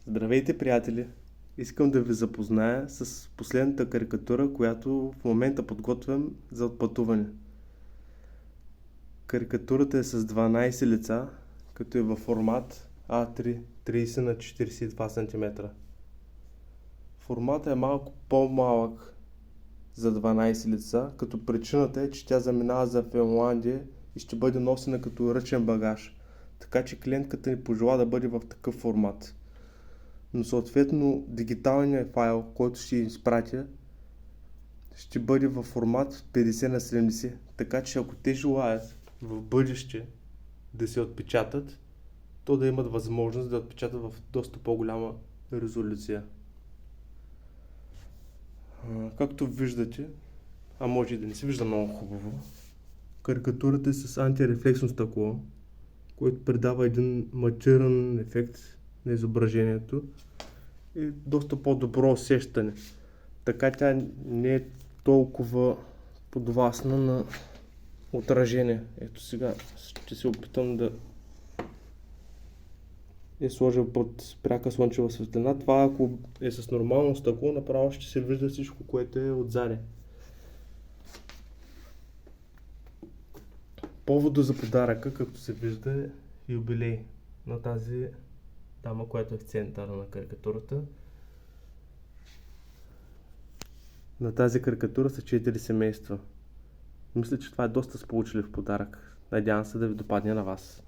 Здравейте, приятели! Искам да ви запозная с последната карикатура, която в момента подготвям за отпътуване. Карикатурата е с 12 лица, като е във формат А3, 30 на 42 см. Форматът е малко по-малък за 12 лица, като причината е, че тя заминава за Финландия и ще бъде носена като ръчен багаж. Така че клиентката ни пожела да бъде в такъв формат. Но съответно дигиталният файл, който ще изпратя, ще бъде във формат 50 на 70. Така че ако те желаят в бъдеще да се отпечатат, то да имат възможност да отпечатат в доста по-голяма резолюция. Както виждате, а може и да не се вижда много хубаво, карикатурата е с антирефлексно стъкло, което придава един матиран ефект на изображението и доста по-добро усещане. Така тя не е толкова подвластна на отражение. Ето сега ще се опитам да я сложа под пряка слънчева светлина. Това ако е с нормално стъкло, направо ще се вижда всичко, което е отзади. Повода за подаръка, както се вижда, е юбилей на тази дама, която е в центъра на карикатурата. На тази карикатура са 4 семейства. Мисля, че това е доста сполучлив подарък. Надявам се да ви допадне на вас.